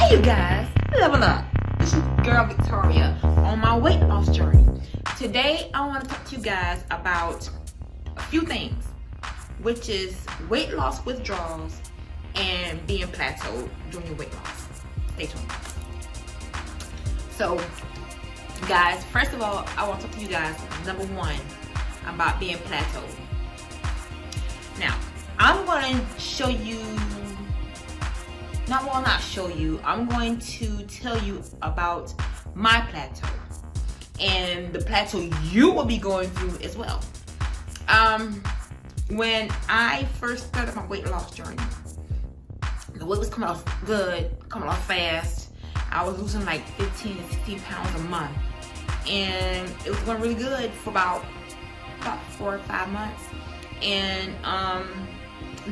Hey you guys, level up. This is girl Victoria on my weight loss journey. Today I want to talk to you guys about a few things, which is weight loss withdrawals and being plateaued during your weight loss. Stay tuned. So guys, first of all, I want to talk to you guys, number one, about being plateaued. Now, I'm going to show you, I'm going to tell you about my plateau and the plateau you will be going through as well. When I first started my weight loss journey, the weight was coming off good, coming off fast. I was losing like 15 to 16 pounds a month, and it was going really good for about 4 or 5 months, and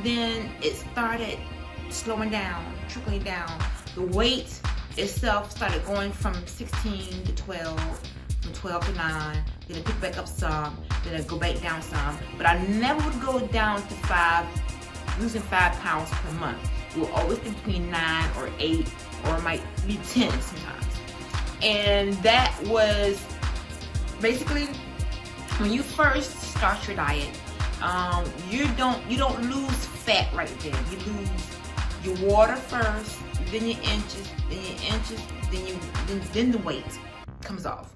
then it started slowing down, trickling down. The weight itself started going from 16 to 12, from 12 to 9, then it picked back up some, then it go back down some, but I never would go down to 5, losing 5 pounds per month. It will always be between 9 or 8, or it might be 10 sometimes. And that was basically when you first start your diet. You don't lose fat right there. You lose your water first, then your inches, then the weight comes off.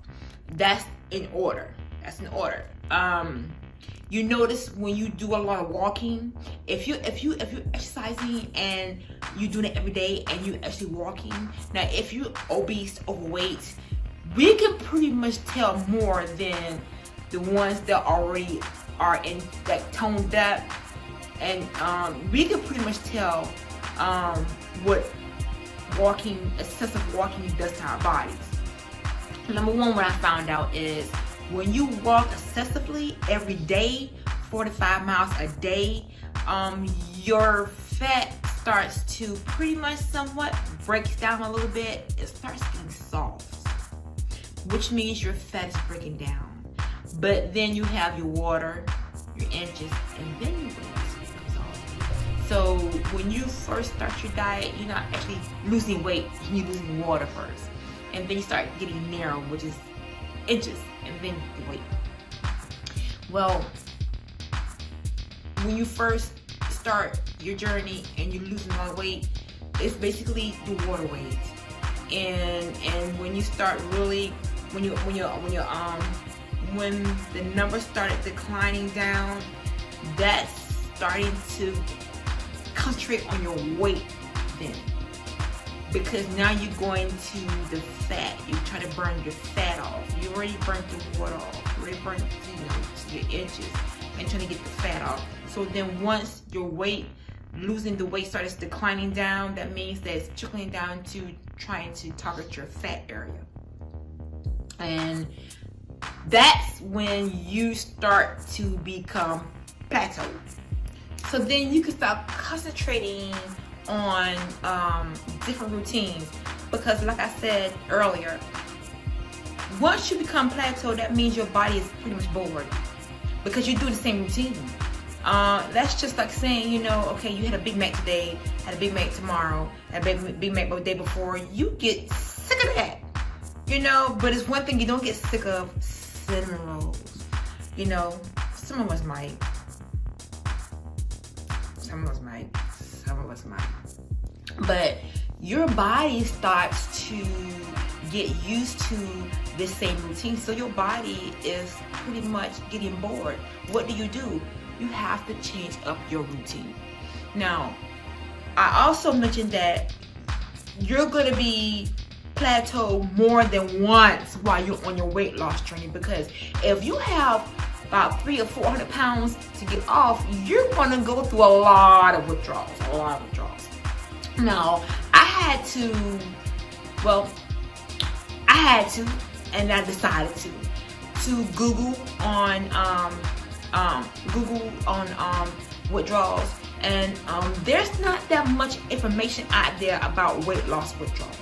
That's in order. You notice when you do a lot of walking, if you're exercising and you're doing it every day and you're actually walking. Now, if you're obese, overweight, we can pretty much tell more than the ones that already are in that toned up, and we can pretty much tell what excessive walking does to our bodies. Number one, what I found out is when you walk excessively every day, 4 to 5 miles a day, your fat starts to pretty much somewhat breaks down a little bit. It starts getting soft, which means your fat is breaking down. But then you have your water, your inches, and then your weight comes off. So when you first start your diet, you're not actually losing weight, you're losing water first. And then you start getting narrow, which is inches, and then the weight. Well, when you first start your journey and you're losing a lot of weight, it's basically the water weight. And when you start really, when the numbers started declining down, that's starting to concentrate on your weight then. Because now you're going to the fat. You're trying to burn your fat off. You already burnt the water off. You already burnt your inches and trying to get the fat off. So then once your weight, losing the weight starts declining down, that means that it's trickling down to trying to target your fat area. And that's when you start to become plateaued. So then you can start concentrating on different routines, because like I said earlier, once you become plateaued, that means your body is pretty much bored because you do the same routine. That's just like saying, okay, you had a Big Mac today, had a Big Mac tomorrow, had a Big Mac the day before. You get sick of that, but it's one thing you don't get sick of: cinnamon rolls. Some of us might. But your body starts to get used to this same routine. So your body is pretty much getting bored. What do? You have to change up your routine. Now, I also mentioned that you're going to be plateaued more than once while you're on your weight loss journey, because if you have about 300 or 400 pounds to get off, you're going to go through a lot of withdrawals. Now, I had to, and I decided to Google on withdrawals, and there's not that much information out there about weight loss withdrawals,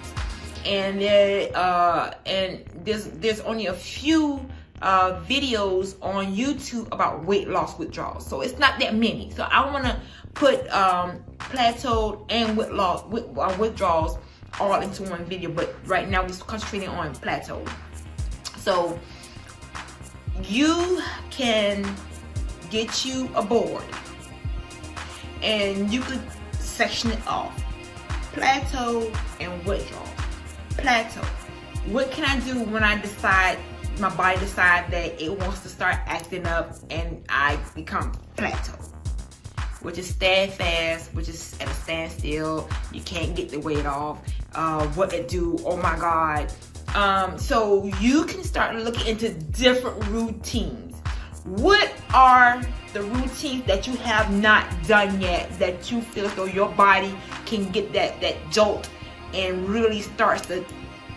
and there's only a few videos on YouTube about weight loss withdrawals, so it's not that many. So I want to put plateaued and withdrawals all into one video, but right now we're concentrating on plateau. So you can get you a board and you could section it off: plateau and withdrawal. Plateau, what can I do when I decide, my body decide that it wants to start acting up and I become plateau, which is steadfast, which is at a standstill, you can't get the weight off. What it do, oh my God. So you can start looking into different routines. What are the routines that you have not done yet that you feel as though your body can get that jolt and really starts to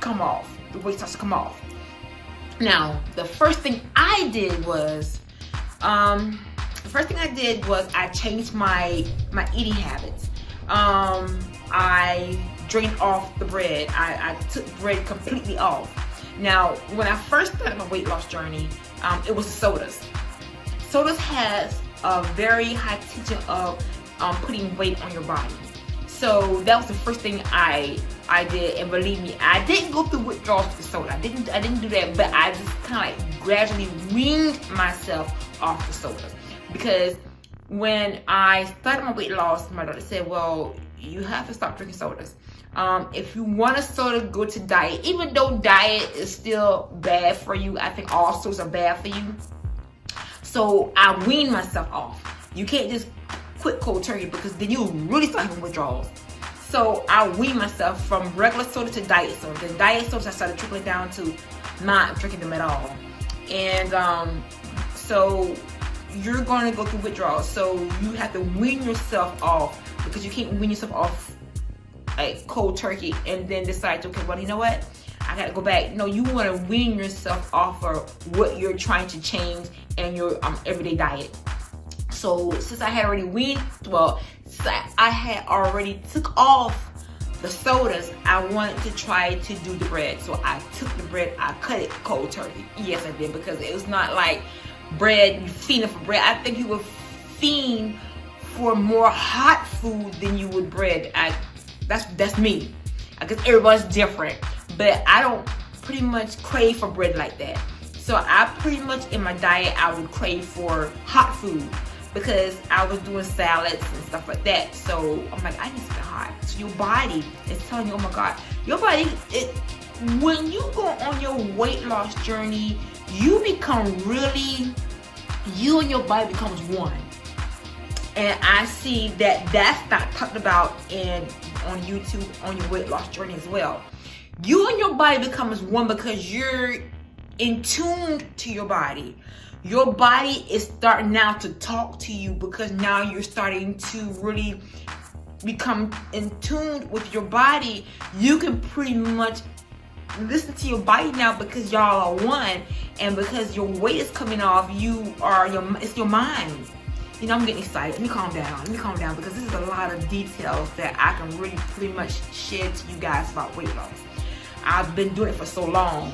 come off, the weight starts to come off? Now, the first thing I did was, I changed my eating habits. I drained off the bread. I took bread completely off. Now, when I first started my weight loss journey, it was sodas. Sodas has a very high potential of putting weight on your body. So that was the first thing I did, and believe me, I didn't go through withdrawals with soda. I didn't do that, but I just kind of like gradually weaned myself off the sodas. Because when I started my weight loss, my doctor said, well, you have to stop drinking sodas. If you want a soda, go to diet. Even though diet is still bad for you, I think all sodas are bad for you. So I weaned myself off. You can't just quit cold turkey, because then you really start having withdrawals. So I weaned myself from regular soda to diet soda. Then diet sodas I started trickling down to not drinking them at all. And so you're going to go through withdrawals. So you have to wean yourself off, because you can't wean yourself off like cold turkey and then decide, okay, well, you know what? I gotta go back. No, you want to wean yourself off of what you're trying to change in your everyday diet. So since I had already weaned, I had already took off the sodas, I wanted to try to do the bread. So I took the bread, I cut it cold turkey. Yes, I did, because it was not like bread, you fiending for bread. I think you would fiend for more hot food than you would bread. That's me. I guess everybody's different, but I don't pretty much crave for bread like that. So I pretty much in my diet, I would crave for hot food, because I was doing salads and stuff like that. So I'm like, I need something hot. So your body is telling you, oh my God, your body, when you go on your weight loss journey, you become really, you and your body becomes one. And I see that that's not talked about on YouTube on your weight loss journey as well. You and your body becomes one, because you're in tune to your body. Your body is starting now to talk to you, because now you're starting to really become in tune with your body. You can pretty much listen to your body now, because y'all are one, and because your weight is coming off, it's your mind. You know, I'm getting excited. Let me calm down, because this is a lot of details that I can really pretty much share to you guys about weight loss. I've been doing it for so long,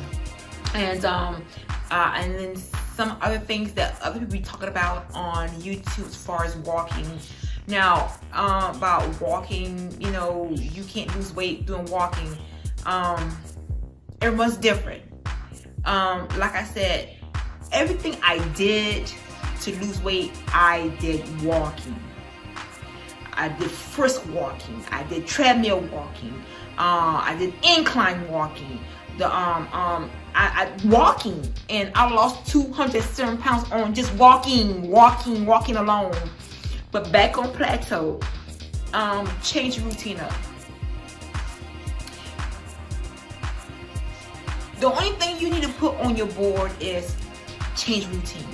and then some other things that other people be talking about on YouTube as far as walking. Now, about walking, you know, you can't lose weight doing walking. Everyone's different. Like I said, everything I did to lose weight, I did walking. I did brisk walking. I did treadmill walking. I did incline walking. I walking, and I lost 207 pounds on just walking alone. But back on plateau, change your routine up. The only thing you need to put on your board is change routine.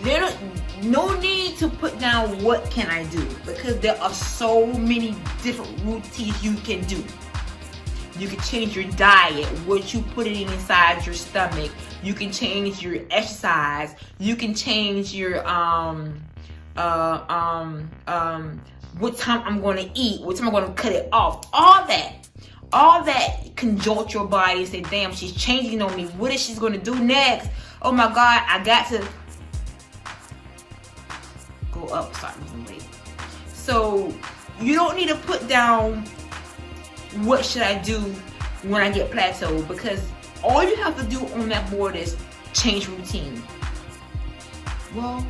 There's no need to put down what can I do, because there are so many different routines you can do. You can change your diet, what you put it inside your stomach. You can change your exercise. You can change your what time I'm going to eat, what time I'm going to cut it off. All that can jolt your body and say, damn, she's changing on me. What is she going to do next? Oh my God, I got to go up, start losing weight. So you don't need to put down what should I do when I get plateaued, because all you have to do on that board is change routine. Well,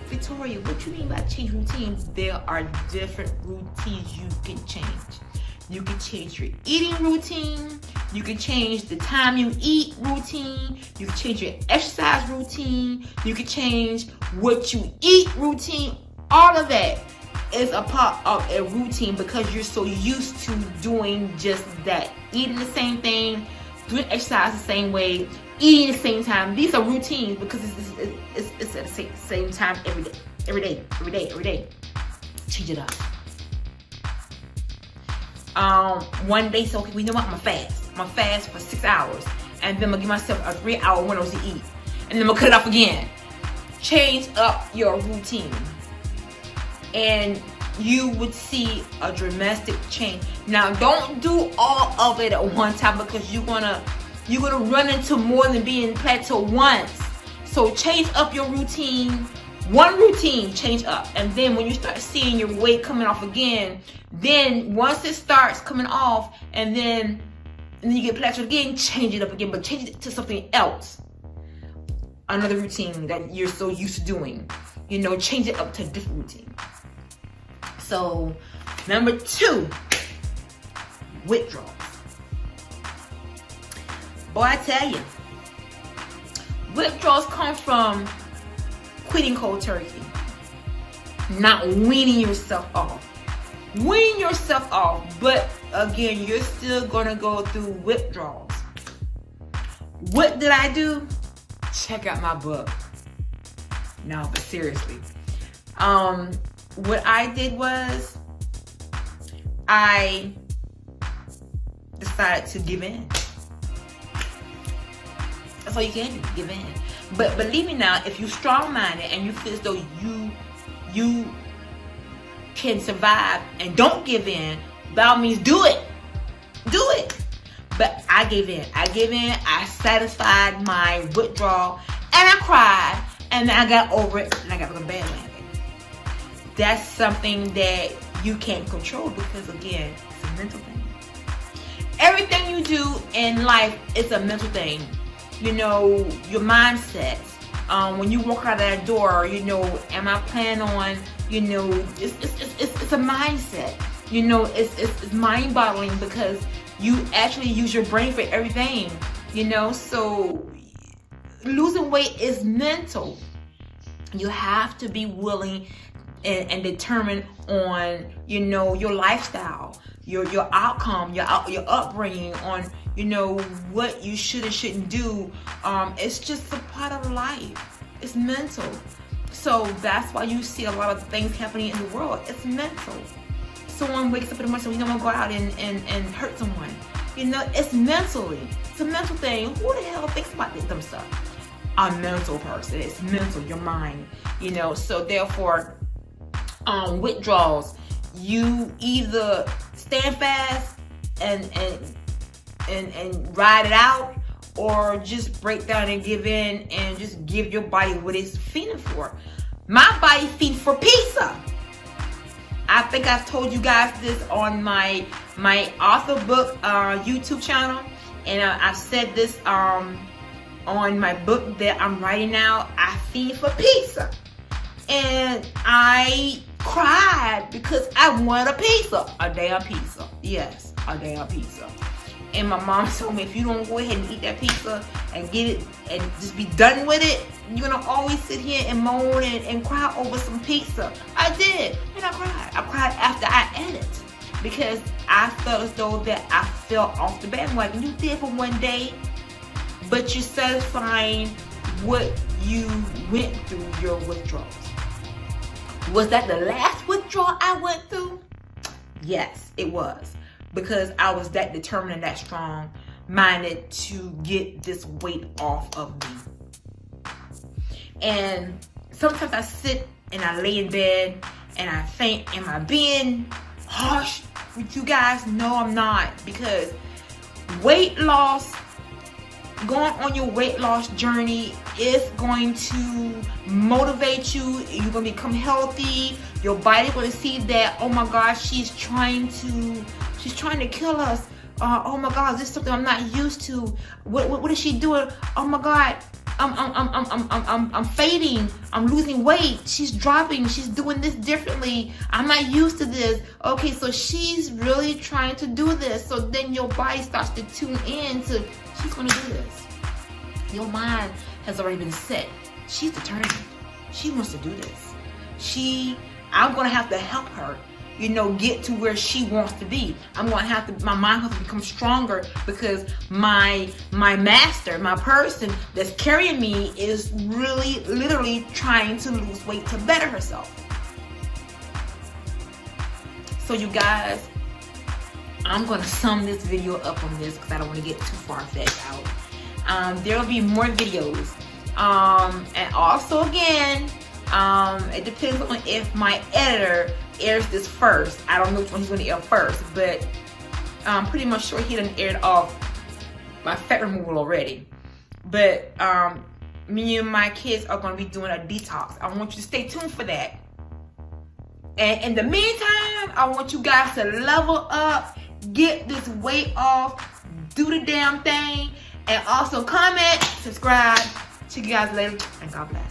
Victoria, what you mean by change routines? There are different routines you can change. You can change your eating routine. You can change the time you eat routine. You can change your exercise routine. You can change what you eat routine. All of that is a part of a routine because you're so used to doing just that. Eating the same thing, doing exercise the same way, eating the same time. These are routines because it's at the same time every day. Change it up. One day, so okay, we know what, I'm gonna fast. I'm gonna fast for 6 hours, and then I'm gonna give myself a 3-hour window to eat, and then I'm gonna cut it off again. Change up your routine, and you would see a dramatic change. Now, don't do all of it at one time because you're gonna run into more than being plateaued once. So change up your routine. One routine, change up, and then when you start seeing your weight coming off again, then once it starts coming off, and then you get plateaued again, change it up again, but change it to something else. Another routine that you're so used to doing. You know, change it up to a different routine. So, number 2, withdrawals. Boy, I tell you, withdrawals come from quitting cold turkey, not weaning yourself off. Wean yourself off, but again, you're still gonna go through withdrawals. What did I do? Check out my book. No, but seriously, what I did was I decided to give in. That's all you can do, give in. But believe me now, if you're strong-minded and you feel as though you can survive and don't give in, by all means, do it. Do it. But I gave in. I satisfied my withdrawal, and I cried, and then I got over it, and I got back on the bandwagon. That's something that you can't control because, again, it's a mental thing. Everything you do in life is a mental thing. You know, your mindset. When you walk out of that door, you know, am I planning on, you know, it's a mindset. You know, it's mind-boggling because you actually use your brain for everything. You know, so losing weight is mental. You have to be willing and determined on, you know, your lifestyle, your outcome, your upbringing, on, you know, what you should and shouldn't do. It's just a part of life. It's mental. So that's why you see a lot of things happening in the world. It's mental. Someone wakes up in the morning and says, you know, I'm gonna go out and hurt someone. You know, it's mentally. It's a mental thing. Who the hell thinks about them stuff? A mental person. It's mental, your mind. You know, so therefore, withdrawals, you either stand fast and ride it out, or just break down and give in and just give your body what it's feeding for. My body feeds for pizza. I think I've told you guys this on my author book YouTube channel, and I've said this on my book that I'm writing now. I feed for pizza, and I cried because I wanted a pizza, a damn pizza. Yes, a damn pizza. And my mom told me, if you don't go ahead and eat that pizza and get it and just be done with it, you're gonna always sit here and moan and cry over some pizza. I did, and I cried. I cried after I ate it because I felt as though that I fell off the bandwagon. You did for one day, but you're satisfying what you went through, your withdrawals. Was that the last withdrawal I went through? Yes, it was. Because I was that determined and that strong-minded to get this weight off of me. And sometimes I sit and I lay in bed and I think, am I being harsh with you guys? No, I'm not. Because weight loss going on your weight loss journey is going to motivate you. You're going to become healthy. Your body's going to see that, oh my gosh, she's trying to kill us. Oh my God, this is something I'm not used to. What is she doing? Oh my God, I'm fading. I'm losing weight. She's dropping. She's doing this differently. I'm not used to this. Okay, so she's really trying to do this. So then your body starts to tune in to, she's gonna do this. Your mind has already been set. She's determined. She wants to do this. I'm gonna have to help her, get to where she wants to be. I'm gonna have to, my mind has to become stronger because my master, my person that's carrying me is really, literally trying to lose weight to better herself. So you guys, I'm gonna sum this video up on this because I don't want to get too far-fetched out. There will be more videos. And also again, it depends on if my editor airs this first. I don't know which one he's going to air first, but I'm pretty much sure he done aired off my fat removal already. But me and my kids are going to be doing a detox. I want you to stay tuned for that. And in the meantime, I want you guys to level up, get this weight off, do the damn thing, and also comment, subscribe. See you guys later, and God bless.